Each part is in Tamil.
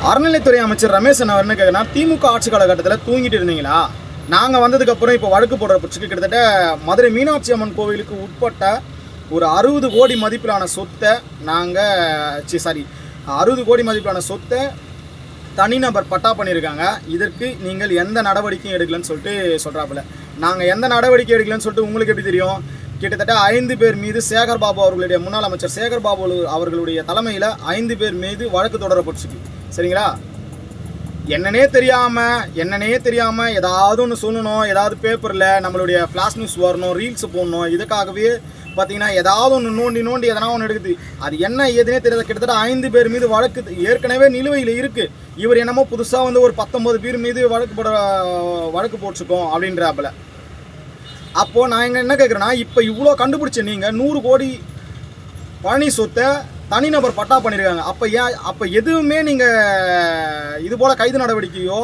அறநிலைத்துறை அமைச்சர் ரமேஷன் அவர் என்ன கேட்குறா, திமுக ஆட்சி காலகட்டத்தில் தூங்கிட்டு இருந்தீங்களா? நாங்கள் வந்ததுக்கப்புறம் இப்போ வழக்கு போடுற பட்சத்துக்கு கிட்டத்தட்ட மதுரை மீனாட்சி அம்மன் கோவிலுக்கு உட்பட்ட ஒரு 60 கோடி மதிப்பிலான சொத்தை 60 கோடி மதிப்பிலான சொத்தை தனிநபர் பட்டா பண்ணியிருக்காங்க. இதற்கு நீங்கள் எந்த நடவடிக்கையும் எடுக்கலன்னு சொல்லிட்டு சொல்கிறாப்புல. நாங்கள் எந்த நடவடிக்கை எடுக்கலன்னு சொல்லிட்டு உங்களுக்கு எப்படி தெரியும்? கிட்டத்தட்ட 5 பேர் மீது சேகர் பாபு அவர்களுடைய முன்னாள் அமைச்சர் சேகர் பாபு அவர்களுடைய தலைமையில் 5 பேர் மீது வழக்கு தொடரப்பட்டுச்சு. சரிங்களா? என்னன்னே தெரியாமல் ஏதாவது ஒன்று சொல்லணும், ஏதாவது பேப்பரில் நம்மளுடைய ஃப்ளாஷ் நியூஸ் வரணும், ரீல்ஸ் போடணும், இதுக்காகவே பார்த்தீங்கன்னா ஏதாவது ஒன்று நோண்டி எதனா ஒன்று எடுக்குது. அது என்ன ஏதுனே தெரியாத கிட்டத்தட்ட 5 பேர் மீது வழக்கு ஏற்கனவே நிலுவையில் இருக்குது. இவர் என்னமோ புதுசாக வந்து ஒரு 19 பேர் மீது வழக்கு போட்டுருக்கோம் அப்படின்றாப்புல. அப்போது நான் என்ன கேட்குறேன்னா, இப்போ இவ்வளோ கண்டுபிடிச்ச நீங்கள் 100 கோடி பழனி சொத்தை தனிநபர் பட்டா பண்ணியிருக்காங்க. அப்போ எதுவுமே நீங்கள் இது போல் கைது நடவடிக்கையோ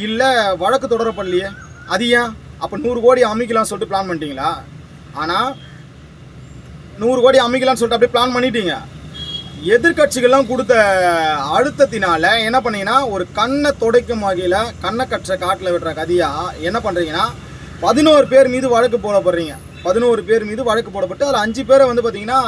இல்லை வழக்கு தொடரப்படலையே. அது ஏன் அப்போ 100 கோடி அமைக்கலாம்னு சொல்லிட்டு பிளான் பண்ணிட்டீங்களா? ஆனால் 100 கோடி அமைக்கலாம்னு சொல்லிட்டு அப்படியே பிளான் பண்ணிட்டீங்க. எதிர்கட்சிகள்லாம் கொடுத்த அழுத்தத்தினால என்ன பண்ணீங்கன்னா, ஒரு கண்ணை துடைக்கும் வகையில் கண்ணை கற்ற காட்டில் விடுற கதியாக என்ன பண்ணுறீங்கன்னா, 11 பேர் மீது வழக்கு போடப்படுறீங்க. 11 பேர் மீது வழக்கு போடப்பட்டு அதில் 5 பேரை வந்து பார்த்தீங்கன்னா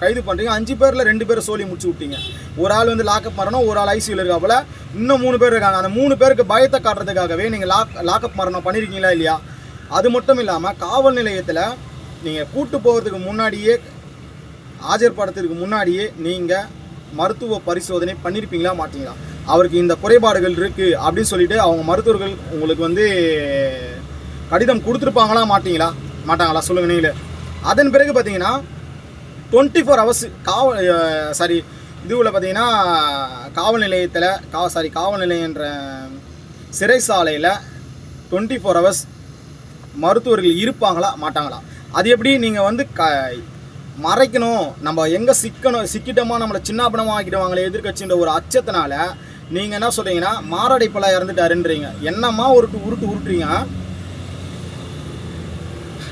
கைது பண்ணுறீங்க. 5 பேரில் 2 பேரை சோழி முடிச்சு விட்டீங்க. ஒரு ஆள் வந்து லாக்அப் மரணம், ஒரு ஆள் ஐசியூவில் இருக்காப்புல, இன்னும் 3 பேர் இருக்காங்க. அந்த 3 பேருக்கு பயத்தை காட்டுறதுக்காகவே நீங்கள் லாக்அப் மரணம் பண்ணியிருக்கீங்களா இல்லையா? அது மட்டும் இல்லாமல் காவல் நிலையத்தில் நீங்கள் கூட்டு போகிறதுக்கு முன்னாடியே, ஆஜர்படுத்துறதுக்கு முன்னாடியே நீங்கள் மருத்துவ பரிசோதனை பண்ணியிருப்பீங்களா மாட்டீங்களா? அவருக்கு இந்த குறைபாடுகள் இருக்குது அப்படின்னு சொல்லிட்டு அவங்க மருத்துவர்கள் உங்களுக்கு வந்து கடிதம் கொடுத்துருப்பாங்களா மாட்டாங்களா சொல்லுங்கள் நீங்களே. அதன் பிறகு பார்த்தீங்கன்னா 24 ஹவர்ஸ் இதுவில் பார்த்தீங்கன்னா காவல் நிலையன்ற சிறைசாலையில் 24 ஹவர்ஸ் மருத்துவர்கள் இருப்பாங்களா மாட்டாங்களா? அது எப்படி நீங்கள் வந்து மறைக்கணும், நம்ம எங்கே சிக்கிட்டோமா நம்மளை சின்னாபனமாக ஆக்கிடுவாங்களே எதிர்கட்சின்ற ஒரு அச்சத்தினால நீங்கள் என்ன சொல்கிறீங்கன்னா, மாரடைப்பில் இறந்துட்டாருன்றீங்க. என்னம்மா உருட்டுறீங்க?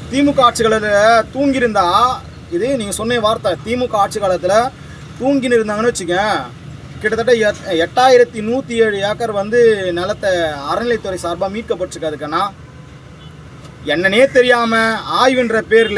திமுக ஆட்சி காலத்தில் தூங்கியிருந்தா, இது நீங்கள் சொன்ன வார்த்தை, திமுக ஆட்சி காலத்தில் தூங்கின்னு இருந்தாங்கன்னு வச்சுக்க, கிட்டத்தட்ட 8107 ஏக்கர் வந்து நிலத்தை அறநிலைத்துறை சார்பாக மீட்கப்பட்டுருக்காதுக்கண்ணா. என்னன்னே தெரியாமல் ஆய்வுன்ற பேரில்